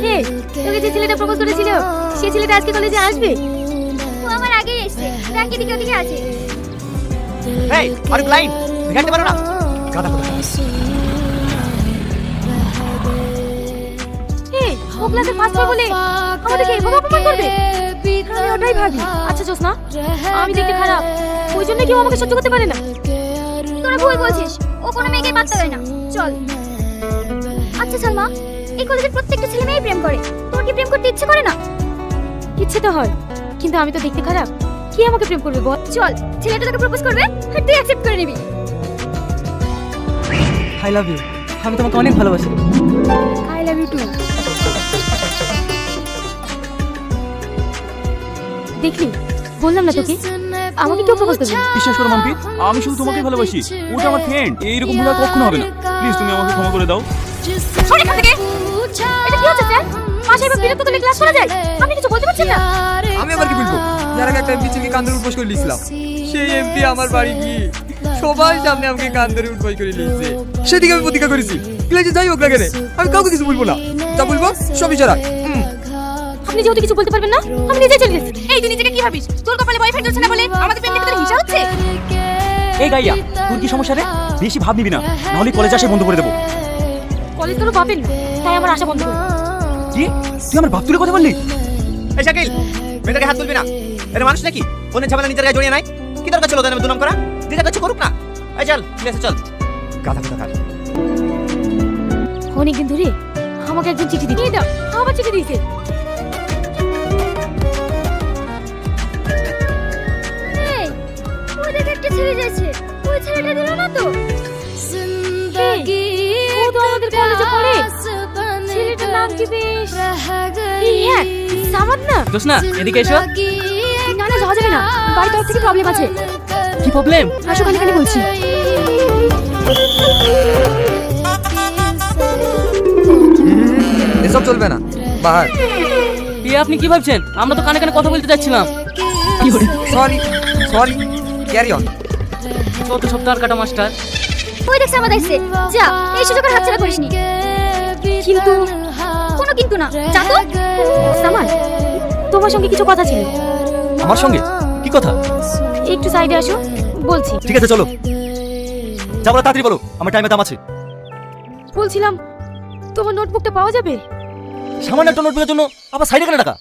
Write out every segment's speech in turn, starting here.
হে, তোকে যে ছেলেটা প্রপোজ করেছিল সেই ছেলেটা আজকে কলেজে আসবে? ও আমার আগেই এসেছে, ব্যাংকে দিকে ওদিকে আছে। এই আরেক লাইন দেখাতে পারো না গাদা কথা। হে, ও ক্লাসে ফার্স্ট হয় বলে আমাদেরকে এভাবে অপমান করবে? আমি ওটাই ভাবি। আচ্ছা জোসনা, আমি দেখতে খারাপ, ওই জন্য কেউ আমাকে সহ্য করতে পারে না। তোরা ভুল বলছিস, ও কোনো মেয়েকে পাত্তা দেয় না। চল। আচ্ছা সালমা, এই কলেজের প্রত্যেকটা ছেলে মেয়েই প্রেম করে, তোর কি প্রেম করতে ইচ্ছে করে না? ইচ্ছে তো হয়, কিন্তু আমি তো দেখতে খারাপ, কি আমাকে প্রেম করবে বল? চল, ছেলেটা তোকে প্রপোজ করবে আর তুই অ্যাকসেপ্ট করে নিবি। আই লাভ ইউ, আমি তোমাকে অনেক ভালোবাসি। I love you too. দেখলি, বললাম না তোকে, আমাকে কেউ প্রপোজ করবে। বিশ্বাস করো মাম্পি, আমি শুধু তোমাকেই ভালোবাসি। ওটা আমার ফ্রেন্ড, এইরকম ভুল আর কখনো হবে না। প্লিজ তুমি আমাকে ক্ষমা করে দাও। সরে এখান থেকে। এটা কি হচ্ছে স্যার? পাশে এবার বিরক্ত করলে ক্লাস করা যায়? আপনি কিছু বলতে পারছেন না? আমি আবার কি বলবো? যার আগে একটা এমপি ছেলেকে কান ধরে উঠবোস করে লিখছিলাম, সেই এমপি আমার বাড়ি গিয়ে সবার সামনে আমাকে কান ধরে উঠবোস করে লিখছে। সেদিকে আমি প্রতিজ্ঞা করেছি, ক্লাসে যাই হোক না কেন আমি কাউকে কিছু বলবো না, যা বলবো সবই ছাড়া। আপনি যেহেতু কিছু বলতে পারবেন না, আমি নিজেই চলে যাচ্ছি। এই তুই নিজেকে কি ভাবিস? তোর কপালে বয়ফ্রেন্ড হচ্ছে না বলে আমাদের প্রেম নিয়ে তোর হিংসা হচ্ছে? এই গাইয়া, তোর কি সমস্যা রে? বেশি ভাব নিবি না, নাহলে কলেজে আসে বন্ধ করে দেবো। কলেজ তোর পাবেন না, তাই আমার আশা বন্ধ করো। কি? তুই আমার বাপ তুলে কথা বললি? এই শাকিল, মেয়েটাকে হাত তুলবি না। এটা মানুষ নাকি? ফোনের ঝামেলা নিজের গায়ে জড়িয়ে নাই? কি দরকার ছিল ওদের নামে দুনাম করা? যেটা করছে করুক না। এই চল, ক্লাসে চল। গাধা কোথাকার। অনেকদিন ধরে আমাকে একজন চিঠি দিয়ে দাও, আবার চিঠি দিয়েছে। এই, ওই দেখ একটা ছেলে যাচ্ছে, ওই ছেলেটা দিল না তো? ও তো আমাদের কলেজে পড়ে। ছেলেটার নাম কি বেশ? হ্যাঁ, সামাদ না? জোসনা, এদিকে এসো। না না, যাওয়া যাবে না, বাড়ির তরফ থেকে প্রবলেম আছে। কি প্রবলেম? আসো, খালি বলছি। এসব চলবে না, বাহার। আপনি কি ভাবছেন? আমরা তো কানে কানে কথা বলতে যাচ্ছিলাম। Sorry sorry, carry on. কত সপ্তাহ কাটা মাস্টার। ওই দেখছ আমাদের এসে, যা এই সুযোগের হাতছাড়া করিসনি। কিন্তু কোনো কিন্তু না, যা তো। সামান, তোমার সঙ্গে কিছু কথা ছিল। আমার সঙ্গে কি কথা? একটু সাইডে আসো, বলছি। ঠিক আছে চলো। যা বলো তাড়াতাড়ি বলো, আমার টাইমে দাম আছে। বলছিলাম, তোমার নোটবুকটা পাওয়া যাবে? সামান্য একটা নোটবুকের জন্য আবার সাইডে কেন টাকা?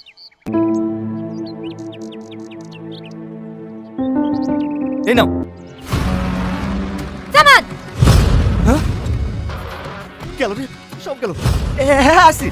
এই নাও। সামান, গেল রে, সব গেল। হ্যাঁ আসছি।